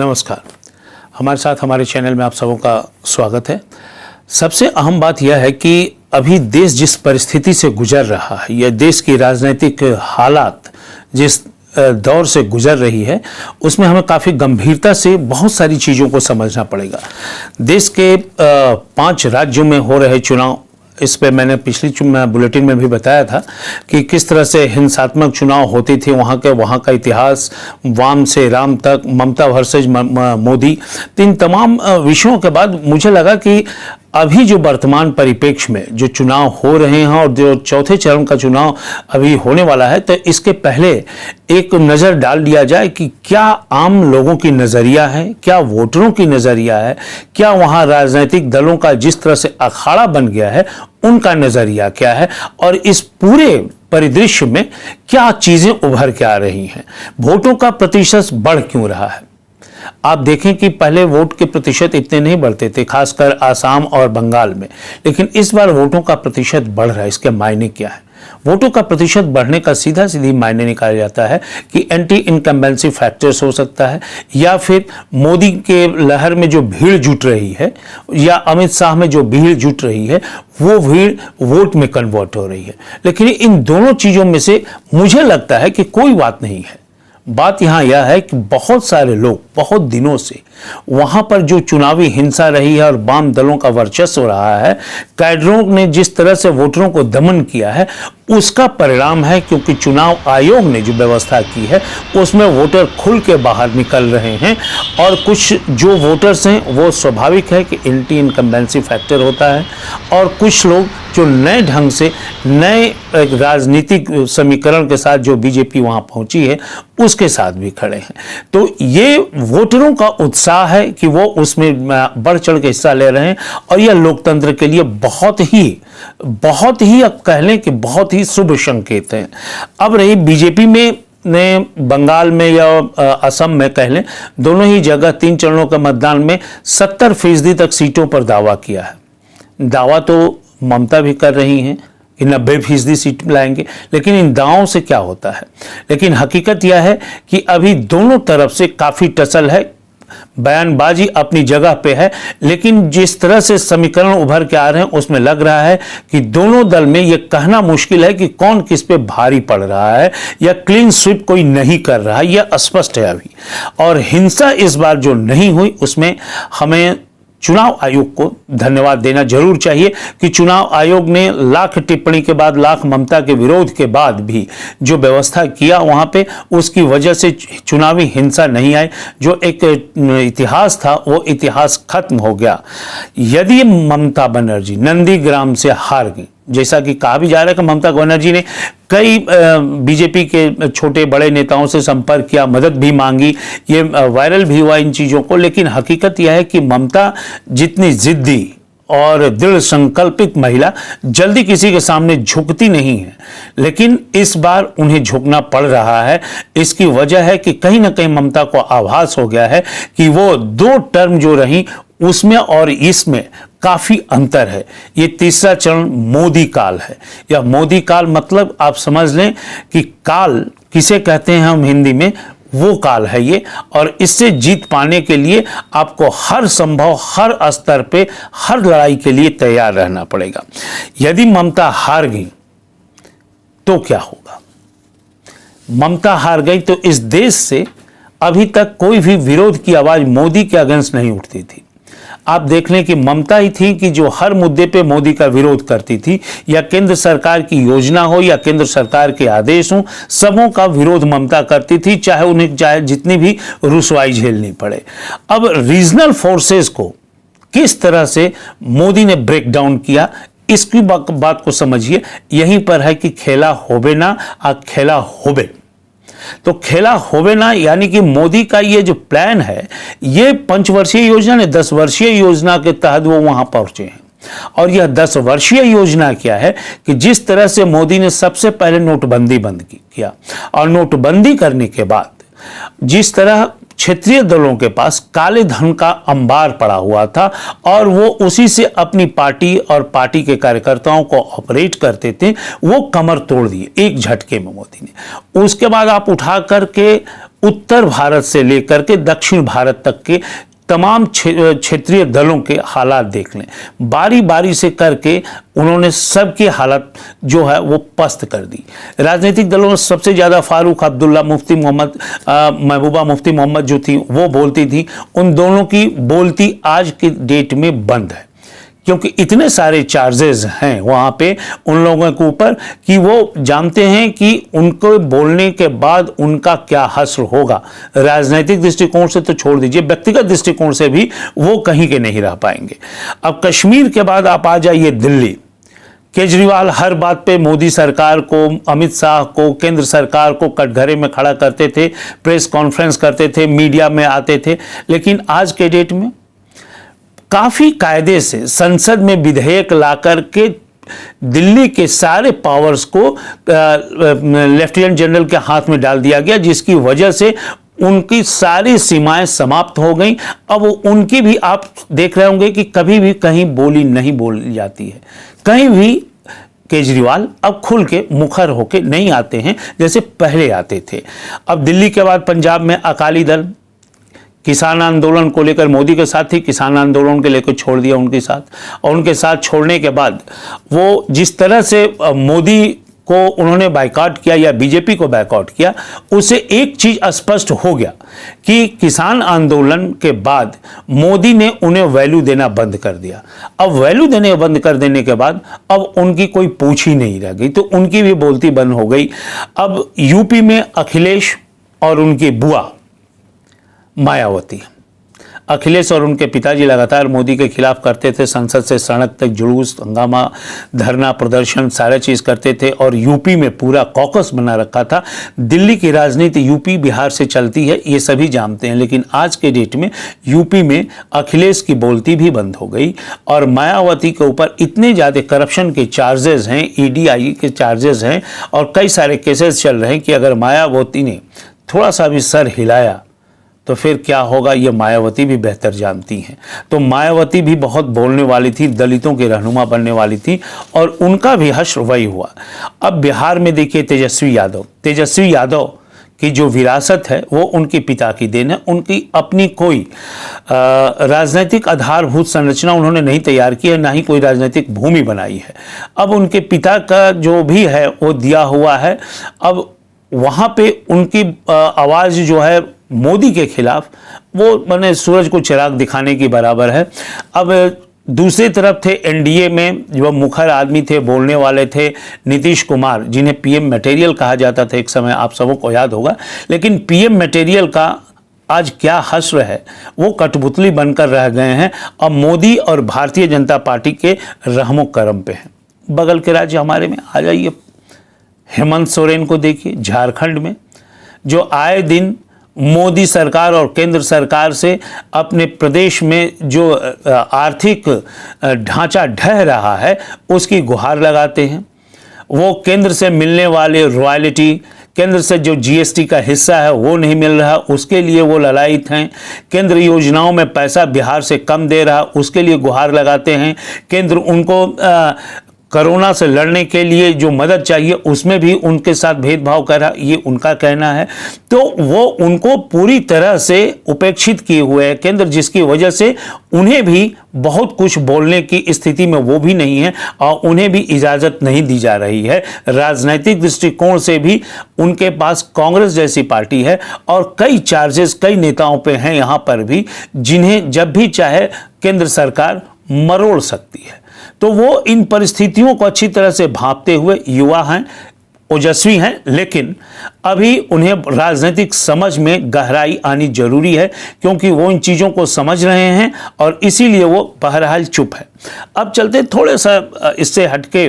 नमस्कार। हमारे साथ हमारे चैनल में आप सबों का स्वागत है। सबसे अहम बात यह है कि अभी देश जिस परिस्थिति से गुजर रहा है, यह देश की राजनीतिक हालात जिस दौर से गुजर रही है, उसमें हमें काफ़ी गंभीरता से बहुत सारी चीज़ों को समझना पड़ेगा। देश के 5 राज्यों में हो रहे चुनाव, इस पे मैंने पिछली बुलेटिन में भी बताया था कि किस तरह से हिंसात्मक चुनाव होते थे। वहाँ का इतिहास, वाम से राम तक, ममता वर्सेज मोदी, इन तमाम विषयों के बाद मुझे लगा कि अभी जो वर्तमान परिप्रेक्ष्य में जो चुनाव हो रहे हैं और जो चौथे चरण का चुनाव अभी होने वाला है, तो इसके पहले एक नज़र डाल दिया जाए कि क्या आम लोगों की नज़रिया है, क्या वोटरों की नज़रिया है, क्या वहाँ राजनीतिक दलों का जिस तरह से अखाड़ा बन गया है उनका नज़रिया क्या है, और इस पूरे परिदृश्य में क्या चीज़ें उभर के आ रही हैं। वोटों का प्रतिशत बढ़ क्यों रहा है? आप देखें कि पहले वोट के प्रतिशत इतने नहीं बढ़ते थे, खासकर आसाम और बंगाल में, लेकिन इस बार वोटों का प्रतिशत बढ़ रहा है। इसके मायने क्या है? वोटों का प्रतिशत बढ़ने का सीधी मायने निकाला जाता है कि एंटी इनकम्बेंसी फैक्टर्स हो सकता है, या फिर मोदी के लहर में जो भीड़ जुट रही है या अमित शाह में जो भीड़ जुट रही है, वो भीड़ वोट में कन्वर्ट हो रही है। लेकिन इन दोनों चीज़ों में से मुझे लगता है कि कोई बात नहीं है। बात यहाँ यह है कि बहुत सारे लोग बहुत दिनों से वहाँ पर जो चुनावी हिंसा रही है और वाम दलों का वर्चस्व रहा है, कैडरों ने जिस तरह से वोटरों को दमन किया है, उसका परिणाम है। क्योंकि चुनाव आयोग ने जो व्यवस्था की है उसमें वोटर खुल के बाहर निकल रहे हैं, और कुछ जो वोटर्स हैं वो स्वाभाविक है कि एंटी इनकम्बेंसी फैक्टर होता है, और कुछ लोग जो नए ढंग से नए राजनीतिक समीकरण के साथ जो बीजेपी वहाँ पहुँची है उसके साथ भी खड़े हैं। तो ये वोटरों का उत्साह है कि वो उसमें बढ़ चढ़ के हिस्सा ले रहे हैं, और यह लोकतंत्र के लिए बहुत ही अब कह लें कि बहुत ही शुभ संकेत है। अब रही बीजेपी में ने बंगाल में या असम में कह लें, दोनों ही जगह 3 चरणों के मतदान में 70% तक सीटों पर दावा किया है। दावा तो ममता भी कर रही हैं कि 90% सीट लाएंगे, लेकिन इन दावों से क्या होता है? लेकिन हकीकत यह है कि अभी दोनों तरफ से काफ़ी टसल है, बयानबाजी अपनी जगह पे है, लेकिन जिस तरह से समीकरण उभर के आ रहे हैं उसमें लग रहा है कि दोनों दल में यह कहना मुश्किल है कि कौन किस पे भारी पड़ रहा है, या क्लीन स्वीप कोई नहीं कर रहा है, यह अस्पष्ट है अभी। और हिंसा इस बार जो नहीं हुई उसमें हमें चुनाव आयोग को धन्यवाद देना जरूर चाहिए कि चुनाव आयोग ने लाख टिप्पणी के बाद, लाख ममता के विरोध के बाद भी जो व्यवस्था किया वहां पे, उसकी वजह से चुनावी हिंसा नहीं आई। जो एक इतिहास था वो इतिहास खत्म हो गया। यदि ममता बनर्जी नंदीग्राम से हार गई, जैसा कि कहा भी जा रहा है कि ममता बनर्जी ने कई बीजेपी के छोटे बड़े नेताओं से संपर्क किया, मदद भी मांगी, ये वायरल भी हुआ इन चीज़ों को, लेकिन हकीकत यह है कि ममता जितनी जिद्दी और दृढ़ संकल्पित महिला जल्दी किसी के सामने झुकती नहीं है, लेकिन इस बार उन्हें झुकना पड़ रहा है। इसकी वजह है कि कहीं ना कहीं ममता को आभास हो गया है कि वो 2 टर्म जो रही उसमें और इसमें काफी अंतर है। ये तीसरा चरण मोदी काल है, या मोदी काल मतलब आप समझ लें कि काल किसे कहते हैं हम हिंदी में, वो काल है ये। और इससे जीत पाने के लिए आपको हर संभव, हर स्तर पे, हर लड़ाई के लिए तैयार रहना पड़ेगा। यदि ममता हार गई तो क्या होगा? ममता हार गई तो इस देश से अभी तक कोई भी विरोध की आवाज मोदी के अगेंस्ट नहीं उठती थी। आप देख लें कि ममता ही थी कि जो हर मुद्दे पे मोदी का विरोध करती थी, या केंद्र सरकार की योजना हो या केंद्र सरकार के आदेश हो, सबों का विरोध ममता करती थी, चाहे उन्हें जितनी भी रुसवाई झेलनी पड़े। अब रीजनल फोर्सेस को किस तरह से मोदी ने ब्रेक डाउन किया, इसकी बात को समझिए। यहीं पर है कि खेला होबे ना आ खेला होबे। तो खेला होवे ना, यानी कि मोदी का ये जो प्लान है, ये 5 वर्षीय योजना ने 10 वर्षीय योजना के तहत वो वहां पहुंचे हैं। और यह 10 वर्षीय योजना क्या है कि जिस तरह से मोदी ने सबसे पहले नोटबंदी बंद किया, और नोटबंदी करने के बाद जिस तरह क्षेत्रीय दलों के पास काले धन का अंबार पड़ा हुआ था और वो उसी से अपनी पार्टी और पार्टी के कार्यकर्ताओं को ऑपरेट करते थे, वो कमर तोड़ दिए एक झटके में मोदी ने। उसके बाद आप उठा करके उत्तर भारत से लेकर के दक्षिण भारत तक के तमाम क्षेत्रीय दलों के हालात देख लें, बारी बारी से करके उन्होंने सबकी हालत जो है वो पस्त कर दी। राजनीतिक दलों में सबसे ज़्यादा फारूक अब्दुल्ला, मुफ्ती मोहम्मद महबूबा मुफ्ती मोहम्मद जो थी वो बोलती थी, उन दोनों की बोलती आज के डेट में बंद है, क्योंकि इतने सारे चार्जेस हैं वहाँ पे उन लोगों के ऊपर कि वो जानते हैं कि उनको बोलने के बाद उनका क्या हश्र होगा। राजनीतिक दृष्टिकोण से तो छोड़ दीजिए, व्यक्तिगत दृष्टिकोण से भी वो कहीं के नहीं रह पाएंगे। अब कश्मीर के बाद आप आ जाइए दिल्ली। केजरीवाल हर बात पे मोदी सरकार को, अमित शाह को, केंद्र सरकार को कटघरे में खड़ा करते थे, प्रेस कॉन्फ्रेंस करते थे, मीडिया में आते थे, लेकिन आज के डेट में काफी कायदे से संसद में विधेयक लाकर के दिल्ली के सारे पावर्स को लेफ्टिनेंट जनरल के हाथ में डाल दिया गया, जिसकी वजह से उनकी सारी सीमाएं समाप्त हो गई। अब उनकी भी आप देख रहे होंगे कि कभी भी कहीं बोली नहीं बोली जाती है, कहीं भी केजरीवाल अब खुल के मुखर होके नहीं आते हैं जैसे पहले आते थे। अब दिल्ली के बाद पंजाब में अकाली दल किसान आंदोलन को लेकर मोदी के साथ थी, किसान आंदोलन के लेकर छोड़ दिया उनके साथ, और उनके साथ छोड़ने के बाद वो जिस तरह से मोदी को उन्होंने बायकॉट किया या बीजेपी को बायकॉट किया, उससे एक चीज स्पष्ट हो गया कि किसान आंदोलन के बाद मोदी ने उन्हें वैल्यू देना बंद कर दिया। अब वैल्यू देने बंद कर देने के बाद अब उनकी कोई पूछ ही नहीं रह गई, तो उनकी भी बोलती बंद हो गई। अब यूपी में अखिलेश और उनकी बुआ मायावती, अखिलेश और उनके पिताजी लगातार मोदी के खिलाफ करते थे, संसद से सड़क तक जुलूस, हंगामा, धरना प्रदर्शन सारा चीज करते थे, और यूपी में पूरा कॉकस बना रखा था। दिल्ली की राजनीति यूपी बिहार से चलती है, ये सभी जानते हैं, लेकिन आज के डेट में यूपी में अखिलेश की बोलती भी बंद हो गई, और मायावती के ऊपर इतने ज़्यादा करप्शन के चार्जेस हैं, ईडीआई के चार्जेस हैं, और कई सारे केसेस चल रहे हैं कि अगर मायावती ने थोड़ा सा भी सर हिलाया तो फिर क्या होगा, ये मायावती भी बेहतर जानती हैं। तो मायावती भी बहुत बोलने वाली थी, दलितों की रहनुमा बनने वाली थी, और उनका भी हश्र वही हुआ। अब बिहार में देखिए तेजस्वी यादव की जो विरासत है वो उनके पिता की देन है। उनकी अपनी कोई राजनीतिक आधारभूत संरचना उन्होंने नहीं तैयार की है, ना ही कोई राजनीतिक भूमि बनाई है। अब उनके पिता का जो भी है वो दिया हुआ है। अब वहाँ पे उनकी आवाज़ जो है मोदी के खिलाफ वो मैंने सूरज को चिराग दिखाने की बराबर है। अब दूसरी तरफ थे एनडीए में जो मुखर आदमी थे, बोलने वाले थे, नीतीश कुमार, जिन्हें पीएम मटेरियल कहा जाता था एक समय, आप सबों को याद होगा। लेकिन पीएम मटेरियल का आज क्या हश्र है, वो कठपुतली बनकर रह गए हैं। अब मोदी और भारतीय जनता पार्टी के रहमो करम पे हैं। बगल के राज्य हमारे में आ जाइए, हेमंत सोरेन को देखिए, झारखंड में जो आए दिन मोदी सरकार और केंद्र सरकार से अपने प्रदेश में जो आर्थिक ढांचा ढह रहा है उसकी गुहार लगाते हैं। वो केंद्र से मिलने वाले रॉयल्टी, केंद्र से जो जीएसटी का हिस्सा है वो नहीं मिल रहा, उसके लिए वो ललायित हैं। केंद्र योजनाओं में पैसा बिहार से कम दे रहा, उसके लिए गुहार लगाते हैं। केंद्र उनको कोरोना से लड़ने के लिए जो मदद चाहिए उसमें भी उनके साथ भेदभाव कर रहा, ये उनका कहना है। तो वो उनको पूरी तरह से उपेक्षित किए हुए है केंद्र, जिसकी वजह से उन्हें भी बहुत कुछ बोलने की स्थिति में वो भी नहीं है, और उन्हें भी इजाज़त नहीं दी जा रही है। राजनीतिक दृष्टिकोण से भी उनके पास कांग्रेस जैसी पार्टी है, और कई चार्जेस कई नेताओं पे हैं यहाँ पर भी, जिन्हें जब भी चाहे केंद्र सरकार मरोड़ सकती है। तो वो इन परिस्थितियों को अच्छी तरह से भांपते हुए युवा हैं, ओजस्वी हैं, लेकिन अभी उन्हें राजनीतिक समझ में गहराई आनी जरूरी है, क्योंकि वो इन चीज़ों को समझ रहे हैं और इसीलिए वो बहरहाल चुप है। अब चलते थोड़े सा इससे हटके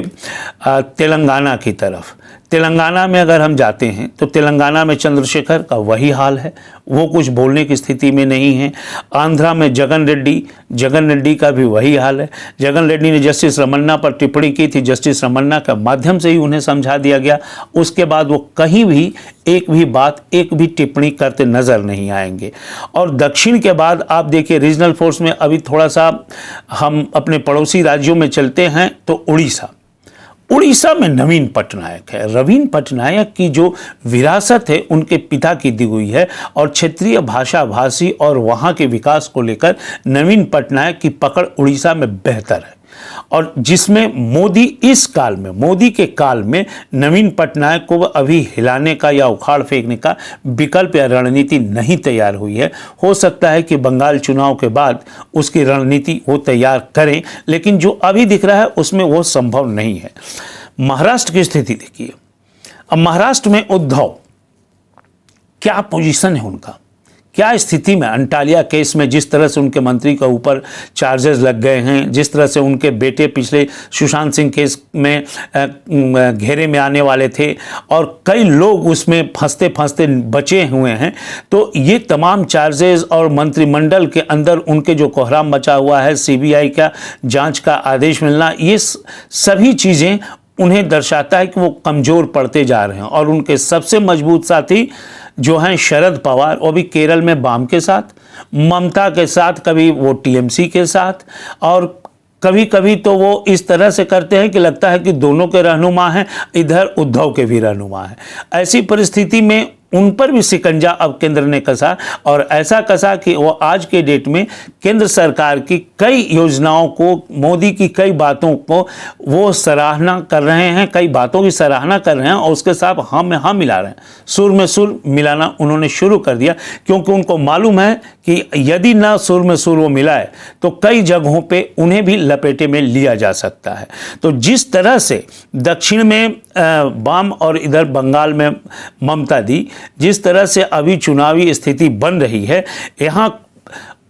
तेलंगाना की तरफ। तेलंगाना में अगर हम जाते हैं तो तेलंगाना में चंद्रशेखर का वही हाल है, वो कुछ बोलने की स्थिति में नहीं है। आंध्रा में जगन रेड्डी का भी वही हाल है। जगन रेड्डी ने जस्टिस रमन्ना पर टिप्पणी की थी, जस्टिस रमन्ना के माध्यम से ही उन्हें समझा दिया गया, उसके बाद वो कहीं भी एक भी बात, एक भी टिप्पणी करते नजर नहीं आएंगे। और दक्षिण के बाद आप देखिए रीजनल फोर्स में अभी थोड़ा सा हम अपने पड़ोसी राज्यों में चलते हैं तो उड़ीसा में नवीन पटनायक है। नवीन पटनायक की जो विरासत है उनके पिता की दी हुई है और क्षेत्रीय भाषा भाषी और वहाँ के विकास को लेकर नवीन पटनायक की पकड़ उड़ीसा में बेहतर है, और जिसमें मोदी के काल में नवीन पटनायक को अभी हिलाने का या उखाड़ फेंकने का विकल्प या रणनीति नहीं तैयार हुई है। हो सकता है कि बंगाल चुनाव के बाद उसकी रणनीति वो तैयार करें, लेकिन जो अभी दिख रहा है उसमें वो संभव नहीं है। महाराष्ट्र की स्थिति देखिए। अब महाराष्ट्र में उद्धव, क्या पोजीशन है उनका, क्या स्थिति में अंटालिया केस में जिस तरह से उनके मंत्री के ऊपर चार्जेस लग गए हैं, जिस तरह से उनके बेटे पिछले सुशांत सिंह केस में घेरे में आने वाले थे और कई लोग उसमें फंसते फंसते बचे हुए हैं, तो ये तमाम चार्जेस और मंत्रिमंडल के अंदर उनके जो कोहराम मचा हुआ है, सीबीआई का जांच का आदेश मिलना, ये सभी चीज़ें उन्हें दर्शाता है कि वो कमज़ोर पड़ते जा रहे हैं। और उनके सबसे मजबूत साथी जो हैं शरद पवार, वो भी केरल में वाम के साथ, ममता के साथ, कभी वो टीएमसी के साथ, और कभी कभी तो वो इस तरह से करते हैं कि लगता है कि दोनों के रहनुमा हैं, इधर उद्धव के भी रहनुमा हैं। ऐसी परिस्थिति में उन पर भी शिकंजा अब केंद्र ने कसा, और ऐसा कसा कि वो आज के डेट में केंद्र सरकार की कई योजनाओं को, मोदी की कई बातों को वो सराहना कर रहे हैं, कई बातों की सराहना कर रहे हैं और उसके साथ हाँ में हाँ मिला रहे हैं। सुर में सुर मिलाना उन्होंने शुरू कर दिया, क्योंकि उनको मालूम है कि यदि ना सुर में सुर वो मिलाए तो कई जगहों पे उन्हें भी लपेटे में लिया जा सकता है। तो जिस तरह से दक्षिण में वाम और इधर बंगाल में ममता दी, जिस तरह से अभी चुनावी स्थिति बन रही है, यहाँ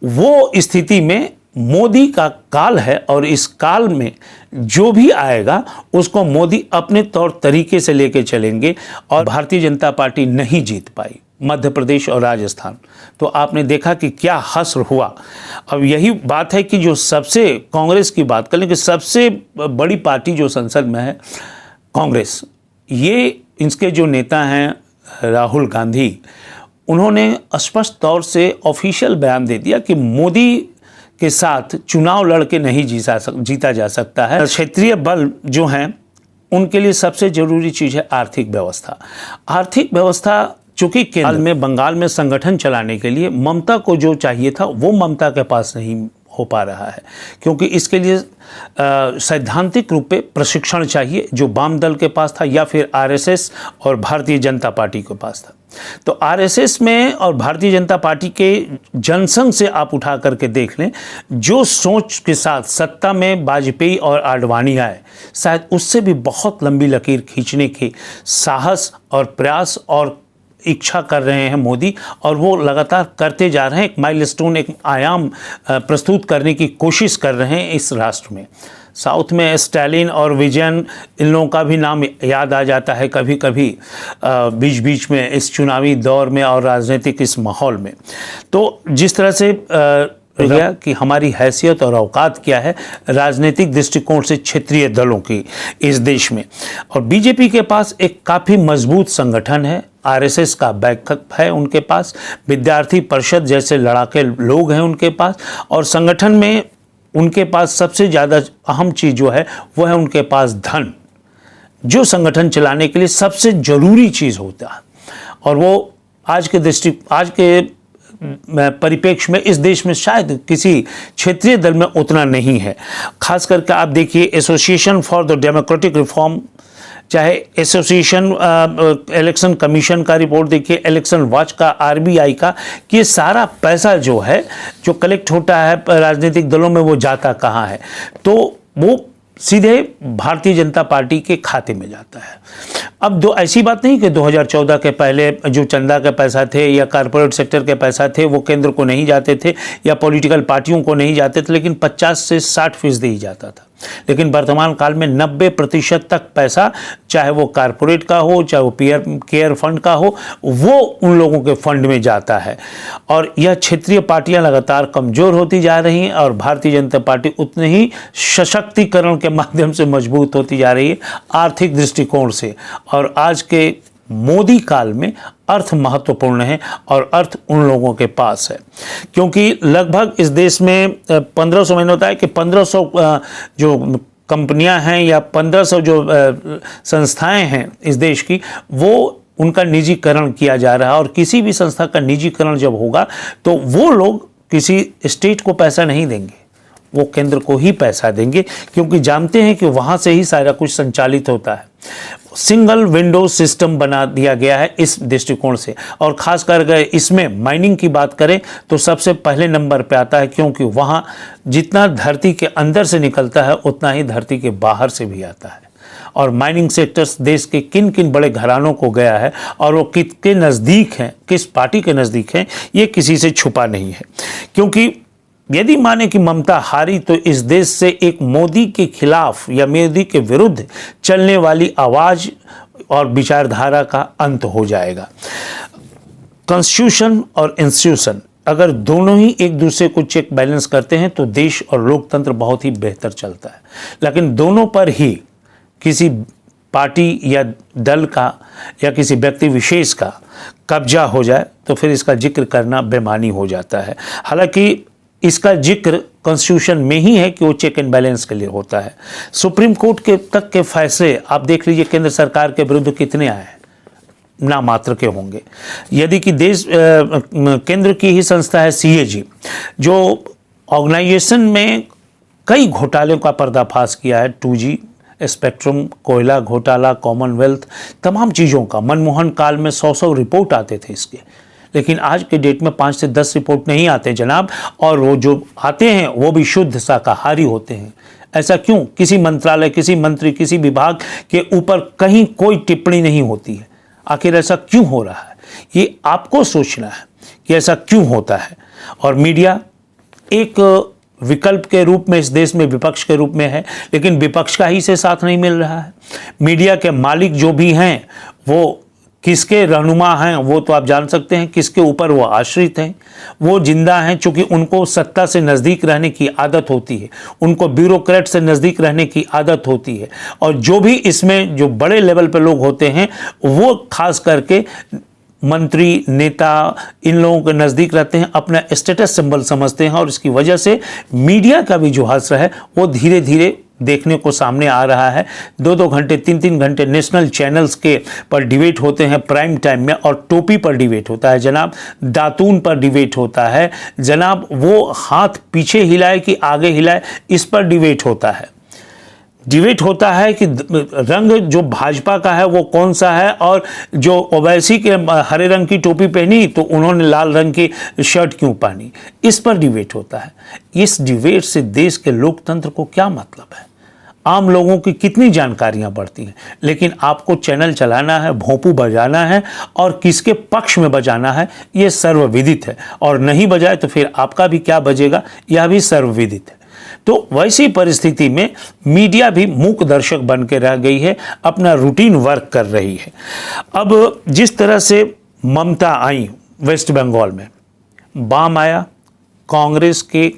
वो स्थिति में मोदी का काल है, और इस काल में जो भी आएगा उसको मोदी अपने तौर तरीके से लेके चलेंगे। और भारतीय जनता पार्टी नहीं जीत पाई मध्य प्रदेश और राजस्थान, तो आपने देखा कि क्या हश्र हुआ। अब यही बात है कि जो सबसे, कांग्रेस की बात करें कि सबसे बड़ी पार्टी जो संसद में है कांग्रेस, ये इसके जो नेता हैं राहुल गांधी, उन्होंने स्पष्ट तौर से ऑफिशियल बयान दे दिया कि मोदी के साथ चुनाव लड़के नहीं जीता जा सकता है। क्षेत्रीय बल जो हैं उनके लिए सबसे जरूरी चीज़ है आर्थिक व्यवस्था। आर्थिक व्यवस्था चूंकि केंद्र में बंगाल में संगठन चलाने के लिए ममता को जो चाहिए था वो ममता के पास नहीं हो पा रहा है, क्योंकि इसके लिए सैद्धांतिक रूप पे प्रशिक्षण चाहिए जो वाम दल के पास था या फिर आरएसएस और भारतीय जनता पार्टी के पास था। तो आरएसएस में और भारतीय जनता पार्टी के जनसंघ से आप उठा करके देख लें, जो सोच के साथ सत्ता में वाजपेयी और आडवाणी आए, शायद उससे भी बहुत लंबी लकीर खींचने के साहस और प्रयास और इच्छा कर रहे हैं मोदी, और वो लगातार करते जा रहे हैं। एक माइलस्टोन, एक आयाम प्रस्तुत करने की कोशिश कर रहे हैं इस राष्ट्र में। साउथ में स्टालिन और विजयन, इन लोगों का भी नाम याद आ जाता है कभी कभी बीच बीच में इस चुनावी दौर में और राजनीतिक इस माहौल में। तो जिस तरह से गया कि हमारी हैसियत और औकात क्या है राजनीतिक दृष्टिकोण से क्षेत्रीय दलों की इस देश में, और बीजेपी के पास एक काफ़ी मजबूत संगठन है, आरएसएस का बैकअप है उनके पास, विद्यार्थी परिषद जैसे लड़ाके लोग हैं उनके पास, और संगठन में उनके पास सबसे ज़्यादा अहम चीज़ जो है वो है उनके पास धन, जो संगठन चलाने के लिए सबसे ज़रूरी चीज़ होता है। और वो आज के परिप्रेक्ष्य में इस देश में शायद किसी क्षेत्रीय दल में उतना नहीं है। खास करके आप देखिए association for the democratic reform, चाहे एसोसिएशन इलेक्शन कमीशन का रिपोर्ट देखिए, इलेक्शन वॉच का, आरबीआई का, कि ये सारा पैसा जो है जो कलेक्ट होता है राजनीतिक दलों में वो जाता कहाँ है, तो वो सीधे भारतीय जनता पार्टी के खाते में जाता है। अब ऐसी बात नहीं कि 2014 के पहले जो चंदा के पैसा थे या कॉरपोरेट सेक्टर के पैसा थे वो केंद्र को नहीं जाते थे या पॉलिटिकल पार्टियों को नहीं जाते थे, लेकिन 50 से 60% ही जाता था। लेकिन वर्तमान काल में 90% तक पैसा, चाहे वो कॉरपोरेट का हो, चाहे वो केयर फंड का हो, वो उन लोगों के फंड में जाता है। और यह क्षेत्रीय पार्टियां लगातार कमजोर होती जा रही हैं और भारतीय जनता पार्टी उतने ही सशक्तिकरण के माध्यम से मजबूत होती जा रही है आर्थिक दृष्टिकोण से। और आज के मोदी काल में अर्थ महत्वपूर्ण है और अर्थ उन लोगों के पास है, क्योंकि लगभग इस देश में 1500 महीने होता है कि 1500 जो कंपनियां हैं या 1500 जो संस्थाएं हैं इस देश की, वो उनका निजीकरण किया जा रहा है। और किसी भी संस्था का निजीकरण जब होगा तो वो लोग किसी स्टेट को पैसा नहीं देंगे, वो केंद्र को ही पैसा देंगे, क्योंकि जानते हैं कि वहाँ से ही सारा कुछ संचालित होता है। सिंगल विंडो सिस्टम बना दिया गया है इस दृष्टिकोण से। और खासकर अगर इसमें माइनिंग की बात करें तो सबसे पहले नंबर पे आता है, क्योंकि वहाँ जितना धरती के अंदर से निकलता है उतना ही धरती के बाहर से भी आता है। और माइनिंग सेक्टर्स देश के किन किन बड़े घरानों को गया है और वो किसके नज़दीक हैं, किस पार्टी के नज़दीक हैं, ये किसी से छुपा नहीं है। क्योंकि यदि माने कि ममता हारी तो इस देश से एक मोदी के खिलाफ या मोदी के विरुद्ध चलने वाली आवाज़ और विचारधारा का अंत हो जाएगा। कॉन्स्टिट्यूशन और इंस्टीट्यूशन अगर दोनों ही एक दूसरे को चेक बैलेंस करते हैं तो देश और लोकतंत्र बहुत ही बेहतर चलता है। लेकिन दोनों पर ही किसी पार्टी या दल का या किसी व्यक्ति विशेष का कब्जा हो जाए तो फिर इसका जिक्र करना बेमानी हो जाता है। हालांकि इसका जिक्र कॉन्स्टिट्यूशन में ही है कि वो चेक एंड बैलेंस के लिए होता है। सुप्रीम कोर्ट के तक के फैसले आप देख लीजिए केंद्र सरकार के विरुद्ध कितने आए हैं, ना मात्र के होंगे। यदि कि देश केंद्र की ही संस्था है CAG, जो ऑर्गेनाइजेशन में कई घोटालों का पर्दाफाश किया है, 2G स्पेक्ट्रम, कोयला घोटाला, कॉमनवेल्थ, तमाम चीज़ों का। मनमोहन काल में 100 रिपोर्ट आते थे इसके, लेकिन आज के डेट में 5 से 10 रिपोर्ट नहीं आते जनाब। और वो जो आते हैं वो भी शुद्ध शाकाहारी होते हैं। ऐसा क्यों? किसी मंत्रालय, किसी मंत्री, किसी विभाग के ऊपर कहीं कोई टिप्पणी नहीं होती है। आखिर ऐसा क्यों हो रहा है, ये आपको सोचना है कि ऐसा क्यों होता है। और मीडिया एक विकल्प के रूप में इस देश में विपक्ष के रूप में है, लेकिन विपक्ष का ही से साथ नहीं मिल रहा है। मीडिया के मालिक जो भी हैं वो किसके रहनुमा हैं वो तो आप जान सकते हैं, किसके ऊपर वो आश्रित हैं। वो जिंदा हैं चूँकि उनको सत्ता से नज़दीक रहने की आदत होती है, उनको ब्यूरोक्रेट से नज़दीक रहने की आदत होती है। और जो भी इसमें जो बड़े लेवल पर लोग होते हैं वो खास करके मंत्री, नेता, इन लोगों के नज़दीक रहते हैं, अपना स्टेटस सिंबल समझते हैं। और इसकी वजह से मीडिया का भी जो हश्र है वो धीरे धीरे देखने को सामने आ रहा है। 2-2 घंटे, 3-3 घंटे नेशनल चैनल्स के पर डिबेट होते हैं प्राइम टाइम में, और टोपी पर डिबेट होता है जनाब, दातून पर डिबेट होता है जनाब, वो हाथ पीछे हिलाए कि आगे हिलाए इस पर डिबेट होता है। डिबेट होता है कि रंग जो भाजपा का है वो कौन सा है, और जो ओवैसी के हरे रंग की टोपी पहनी तो उन्होंने लाल रंग की शर्ट क्यों पहनी, इस पर डिबेट होता है। इस डिबेट से देश के लोकतंत्र को क्या मतलब है? आम लोगों की कितनी जानकारियां बढ़ती हैं, लेकिन आपको चैनल चलाना है, भोंपू बजाना है और किसके पक्ष में बजाना है ये सर्वविदित है। और नहीं बजाए तो फिर आपका भी क्या बजेगा यह भी सर्वविदित है। तो वैसी परिस्थिति में मीडिया भी मूक दर्शक बन के रह गई है, अपना रूटीन वर्क कर रही है। अब जिस तरह से ममता आई वेस्ट बंगाल में, वाम आया, कांग्रेस के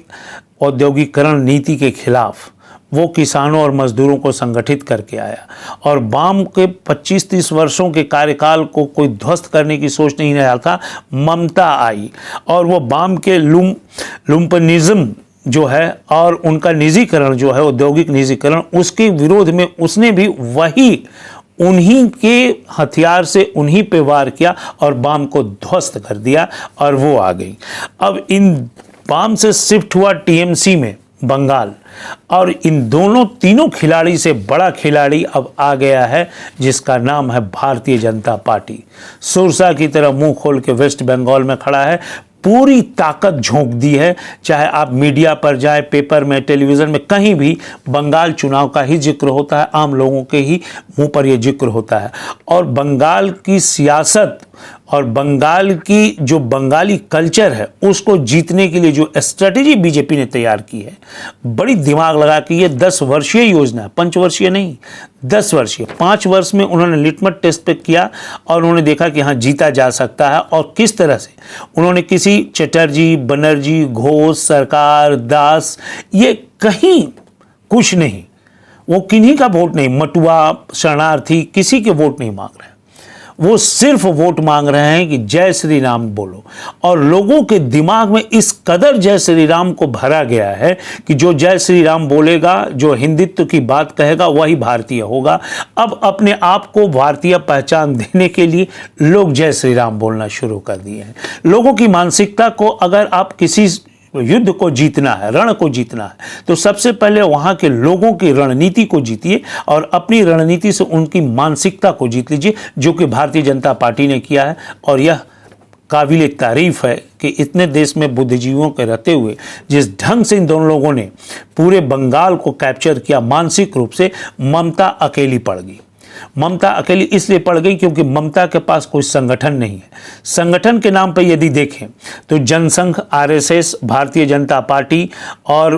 औद्योगिकरण नीति के खिलाफ वो किसानों और मजदूरों को संगठित करके आया। और वाम के 25-30 वर्षों के कार्यकाल को कोई ध्वस्त करने की सोच नहीं रहा था, ममता आई और वो वाम के लुम्पनिज्म जो है और उनका निजीकरण जो है, औद्योगिक निजीकरण, उसके विरोध में उसने भी वही उन्हीं के हथियार से उन्हीं पे वार किया और वाम को ध्वस्त कर दिया और वो आ गई। अब इन वाम से शिफ्ट हुआ टीएमसी में बंगाल, और इन तीनों खिलाड़ी से बड़ा खिलाड़ी अब आ गया है जिसका नाम है भारतीय जनता पार्टी। सुरसा की तरह मुंह खोल के वेस्ट बंगाल में खड़ा है, पूरी ताकत झोंक दी है। चाहे आप मीडिया पर जाए, पेपर में, टेलीविज़न में, कहीं भी बंगाल चुनाव का ही जिक्र होता है, आम लोगों के ही मुंह पर यह जिक्र होता है। और बंगाल की सियासत और बंगाल की जो बंगाली कल्चर है उसको जीतने के लिए जो स्ट्रेटेजी बीजेपी ने तैयार की है, बड़ी दिमाग लगा के, ये 10 वर्षीय योजना है, 5 वर्षीय नहीं, 10 वर्षीय। 5 वर्ष में उन्होंने लिटमस टेस्ट पे किया और उन्होंने देखा कि हाँ जीता जा सकता है। और किस तरह से उन्होंने किसी चटर्जी, बनर्जी, घोष, सरकार, दास, ये कहीं कुछ नहीं, वो किन्हीं का वोट नहीं, मटुआ, शरणार्थी, किसी के वोट नहीं मांग रहे। वो सिर्फ वोट मांग रहे हैं कि जय श्री राम बोलो। और लोगों के दिमाग में इस कदर जय श्री राम को भरा गया है कि जो जय श्री राम बोलेगा, जो हिंदुत्व की बात कहेगा, वही भारतीय होगा। अब अपने आप को भारतीय पहचान देने के लिए लोग जय श्री राम बोलना शुरू कर दिए हैं। लोगों की मानसिकता को, अगर आप किसी युद्ध को जीतना है, रण को जीतना है, तो सबसे पहले वहां के लोगों की रणनीति को जीतिए और अपनी रणनीति से उनकी मानसिकता को जीत लीजिए, जो कि भारतीय जनता पार्टी ने किया है। और यह काबिल तारीफ है कि इतने देश में बुद्धिजीवियों के रहते हुए जिस ढंग से इन दोनों लोगों ने पूरे बंगाल को कैप्चर किया, मानसिक रूप से ममता अकेली पड़ गई। ममता अकेली इसलिए पड़ गई क्योंकि ममता के पास कोई संगठन नहीं है। संगठन के नाम पर यदि देखें तो जनसंघ, आरएसएस, भारतीय जनता पार्टी और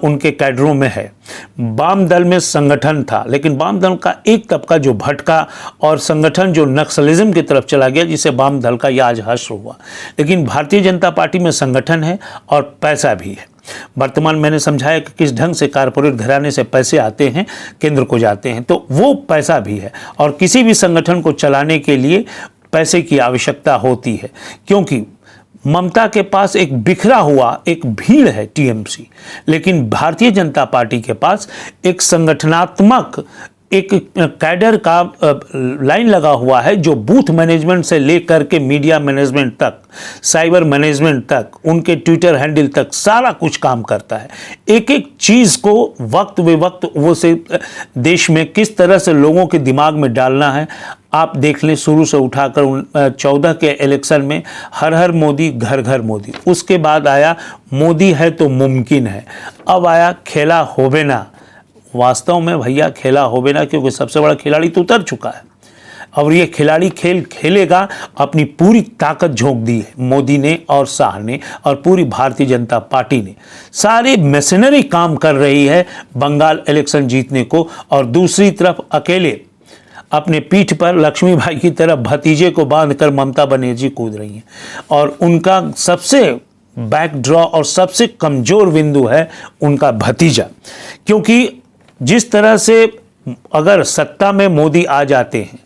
उनके कैडरों में है। वाम दल में संगठन था, लेकिन वाम दल का एक तबका जो भटका और संगठन जो नक्सलिज्म की तरफ चला गया, जिसे वाम दल का यह आज हश्र हुआ। लेकिन भारतीय जनता पार्टी में संगठन है और पैसा भी है। वर्तमान मैंने समझाया कि किस ढंग से कारपोरेट घराने से पैसे आते हैं, केंद्र को जाते हैं, तो वो पैसा भी है। और किसी भी संगठन को चलाने के लिए पैसे की आवश्यकता होती है, क्योंकि ममता के पास एक बिखरा हुआ एक भीड़ है टीएमसी, लेकिन भारतीय जनता पार्टी के पास एक संगठनात्मक एक कैडर का लाइन लगा हुआ है, जो बूथ मैनेजमेंट से लेकर के मीडिया मैनेजमेंट तक, साइबर मैनेजमेंट तक, उनके ट्विटर हैंडल तक सारा कुछ काम करता है। एक एक चीज़ को वक्त बे वक्त वो से देश में किस तरह से लोगों के दिमाग में डालना है आप देख लें। शुरू से उठाकर 14 के इलेक्शन में हर हर मोदी, घर घर मोदी, उसके बाद आया मोदी है तो मुमकिन है, अब आया खेला होवे ना। वास्तव में भैया खेला होवे ना, क्योंकि सबसे बड़ा खिलाड़ी तो उतर चुका है। और ये खिलाड़ी खेल खेलेगा, अपनी पूरी ताकत झोंक दी है मोदी ने और शाह ने और पूरी भारतीय जनता पार्टी ने। सारी मशीनरी काम कर रही है बंगाल इलेक्शन जीतने को, और दूसरी तरफ अकेले अपने पीठ पर लक्ष्मीबाई की तरह भतीजे को बांधकर ममता बनर्जी कूद रही हैं। और उनका सबसे बैकड्रॉ और सबसे कमजोर बिंदु है उनका भतीजा, क्योंकि जिस तरह से अगर सत्ता में मोदी आ जाते हैं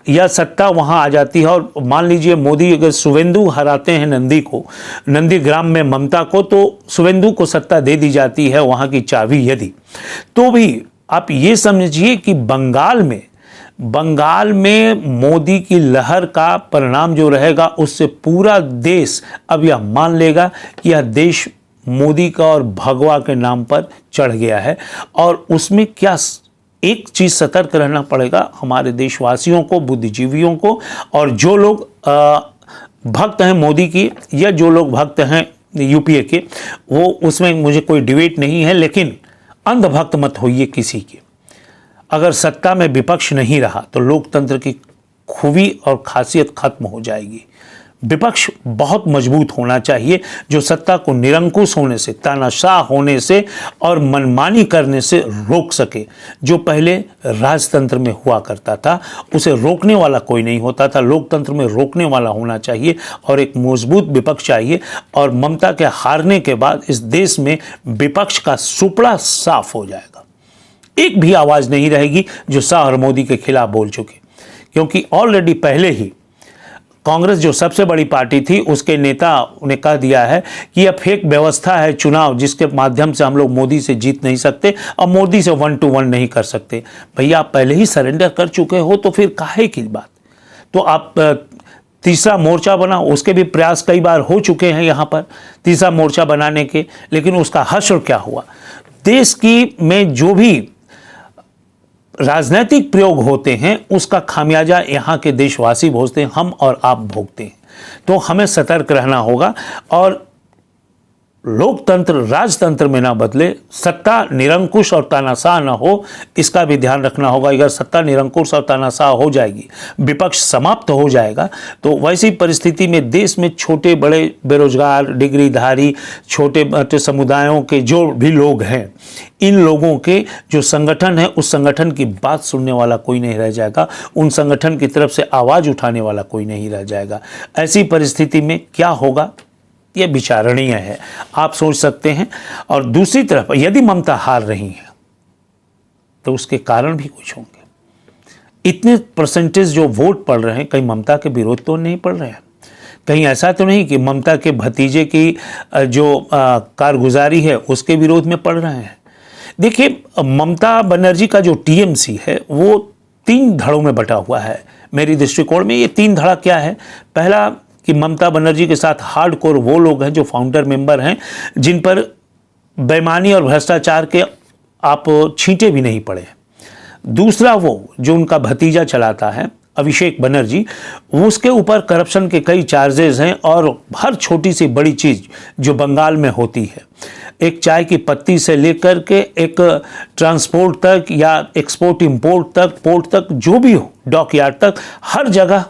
या सत्ता वहां आ जाती है, और मान लीजिए मोदी अगर शुवेंदु हराते हैं नंदीग्राम में ममता को, तो शुवेंदु को सत्ता दे दी जाती है वहां की चाबी यदि, तो भी आप ये समझिए कि बंगाल में मोदी की लहर का परिणाम जो रहेगा, उससे पूरा देश अब यह मान लेगा कि यह देश मोदी का और भगवा के नाम पर चढ़ गया है। और उसमें क्या एक चीज़ सतर्क रहना पड़ेगा हमारे देशवासियों को, बुद्धिजीवियों को, और जो लोग भक्त हैं मोदी की या जो लोग भक्त हैं यूपीए के, वो उसमें मुझे कोई डिबेट नहीं है, लेकिन अंधभक्त मत होइए किसी के। अगर सत्ता में विपक्ष नहीं रहा तो लोकतंत्र की खूबी और खासियत खत्म हो जाएगी। विपक्ष बहुत मजबूत होना चाहिए, जो सत्ता को निरंकुश होने से, तानाशाह होने से और मनमानी करने से रोक सके। जो पहले राजतंत्र में हुआ करता था, उसे रोकने वाला कोई नहीं होता था। लोकतंत्र में रोकने वाला होना चाहिए और एक मजबूत विपक्ष चाहिए। और ममता के हारने के बाद इस देश में विपक्ष का सुपड़ा साफ हो जाएगा। एक भी आवाज़ नहीं रहेगी जो शाह और मोदी के खिलाफ बोल चुके, क्योंकि ऑलरेडी पहले ही कांग्रेस जो सबसे बड़ी पार्टी थी, उसके नेता ने कह दिया है कि यह फेक व्यवस्था है चुनाव, जिसके माध्यम से हम लोग मोदी से जीत नहीं सकते और मोदी से 1 to 1 नहीं कर सकते। भैया आप पहले ही सरेंडर कर चुके हो, तो फिर काहे की बात। तो आप तीसरा मोर्चा बना, उसके भी प्रयास कई बार हो चुके हैं यहाँ पर तीसरा मोर्चा बनाने के, लेकिन उसका हश्र क्या हुआ। देश की में जो भी राजनीतिक प्रयोग होते हैं, उसका खामियाजा यहाँ के देशवासी भोगते हैं, हम और आप भोगते हैं। तो हमें सतर्क रहना होगा और लोकतंत्र राजतंत्र में ना बदले, सत्ता निरंकुश और तानाशाह ना हो, इसका भी ध्यान रखना होगा। अगर सत्ता निरंकुश और तानाशाह हो जाएगी, विपक्ष समाप्त हो जाएगा, तो वैसी परिस्थिति में देश में छोटे बड़े बेरोजगार, डिग्रीधारी, छोटे समुदायों के जो भी लोग हैं, इन लोगों के जो संगठन है, उस संगठन की बात सुनने वाला कोई नहीं रह जाएगा, उन संगठन की तरफ से आवाज़ उठाने वाला कोई नहीं रह जाएगा। ऐसी परिस्थिति में क्या होगा, यह विचारणीय है, आप सोच सकते हैं। और दूसरी तरफ यदि ममता हार रही है तो उसके कारण भी कुछ होंगे। इतने परसेंटेज जो वोट पड़ रहे हैं, कहीं ममता के विरोध तो नहीं पड़ रहे हैं? कहीं ऐसा तो नहीं कि ममता के भतीजे की जो कारगुजारी है उसके विरोध में पड़ रहे हैं? देखिए, ममता बनर्जी का जो टीएमसी है वो 3 धड़ों में बटा हुआ है। मेरी दृष्टिकोण में ये 3 धड़ा क्या है? पहला कि ममता बनर्जी के साथ हार्डकोर वो लोग हैं जो फाउंडर मेंबर हैं, जिन पर बेईमानी और भ्रष्टाचार के आप छींटे भी नहीं पड़े। दूसरा वो जो उनका भतीजा चलाता है अभिषेक बनर्जी, उसके ऊपर करप्शन के कई चार्जेस हैं और हर छोटी सी बड़ी चीज़ जो बंगाल में होती है, एक चाय की पत्ती से लेकर के एक ट्रांसपोर्ट तक या एक्सपोर्ट इंपोर्ट तक, पोर्ट तक, जो भी हो, डॉकयार्ड तक, हर जगह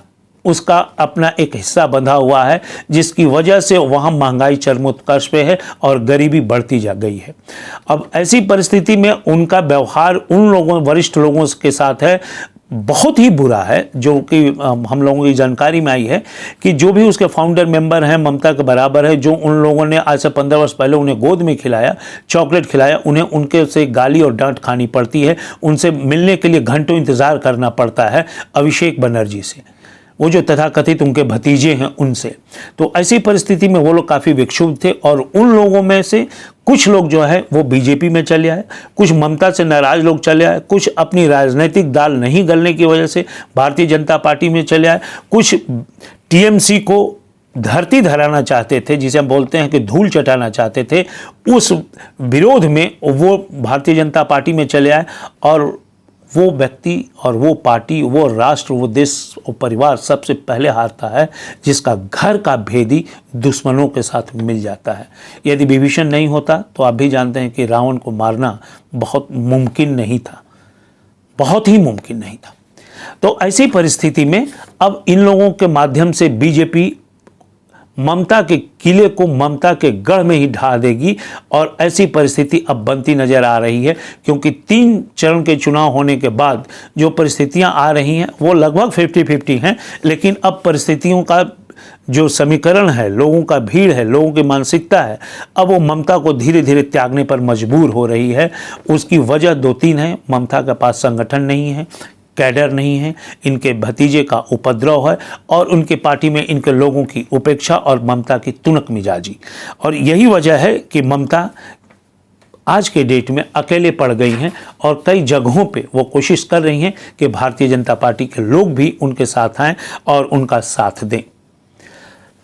उसका अपना एक हिस्सा बंधा हुआ है, जिसकी वजह से वहाँ महंगाई चरमोत्कर्ष पे है और गरीबी बढ़ती जा गई है। अब ऐसी परिस्थिति में उनका व्यवहार उन लोगों, वरिष्ठ लोगों के साथ है, बहुत ही बुरा है, जो कि हम लोगों की जानकारी में आई है कि जो भी उसके फाउंडर मेंबर हैं ममता के बराबर है, जो उन लोगों ने आज से 15 वर्ष पहले उन्हें गोद में खिलाया, चॉकलेट खिलाया, उन्हें उनके से गाली और डांट खानी पड़ती है, उनसे मिलने के लिए घंटों इंतज़ार करना पड़ता है अभिषेक बनर्जी से, वो जो तथाकथित उनके भतीजे हैं उनसे। तो ऐसी परिस्थिति में वो लोग काफ़ी विक्षुब्ध थे और उन लोगों में से कुछ लोग जो है वो बीजेपी में चले आए, कुछ ममता से नाराज लोग चले आए, कुछ अपनी राजनीतिक दाल नहीं गलने की वजह से भारतीय जनता पार्टी में चले आए, कुछ टीएमसी को धरती धराना चाहते थे, जिसे हम बोलते हैं कि धूल चटाना चाहते थे, उस विरोध में वो भारतीय जनता पार्टी में चले आए और वो व्यक्ति और वो पार्टी, वो राष्ट्र, वो देश और परिवार सबसे पहले हारता है जिसका घर का भेदी दुश्मनों के साथ मिल जाता है। यदि विभीषण नहीं होता तो आप भी जानते हैं कि रावण को मारना बहुत मुमकिन नहीं था, बहुत ही मुमकिन नहीं था। तो ऐसी परिस्थिति में अब इन लोगों के माध्यम से बीजेपी ममता के किले को ममता के गढ़ में ही ढा देगी और ऐसी परिस्थिति अब बनती नजर आ रही है, क्योंकि 3 चरण के चुनाव होने के बाद जो परिस्थितियां आ रही हैं वो लगभग 50-50 हैं, लेकिन अब परिस्थितियों का जो समीकरण है, लोगों का भीड़ है, लोगों की मानसिकता है, अब वो ममता को धीरे धीरे त्यागने पर मजबूर हो रही है। उसकी वजह 2-3 है। ममता के पास संगठन नहीं है, कैडर नहीं है, इनके भतीजे का उपद्रव है और उनकी पार्टी में इनके लोगों की उपेक्षा और ममता की तुनक मिजाजी, और यही वजह है कि ममता आज के डेट में अकेले पड़ गई हैं और कई जगहों पे वो कोशिश कर रही हैं कि भारतीय जनता पार्टी के लोग भी उनके साथ आएं और उनका साथ दें।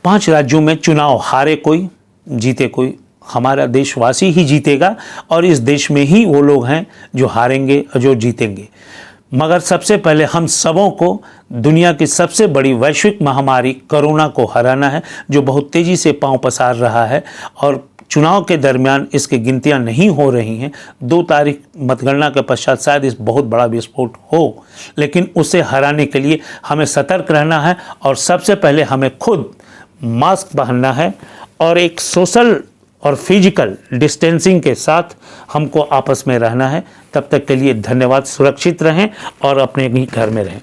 5 राज्यों में चुनाव हारे कोई, जीते कोई, हमारा देशवासी ही जीतेगा और इस देश में ही वो लोग हैं जो हारेंगे और जो जीतेंगे। मगर सबसे पहले हम सबों को दुनिया की सबसे बड़ी वैश्विक महामारी कोरोना को हराना है, जो बहुत तेज़ी से पांव पसार रहा है और चुनाव के दरमियान इसकी गिनतियां नहीं हो रही हैं। 2 तारीख मतगणना के पश्चात शायद इस बहुत बड़ा विस्फोट हो, लेकिन उसे हराने के लिए हमें सतर्क रहना है और सबसे पहले हमें खुद मास्क पहनना है और एक सोशल और फिजिकल डिस्टेंसिंग के साथ हमको आपस में रहना है। तब तक के लिए धन्यवाद। सुरक्षित रहें और अपने ही घर में रहें।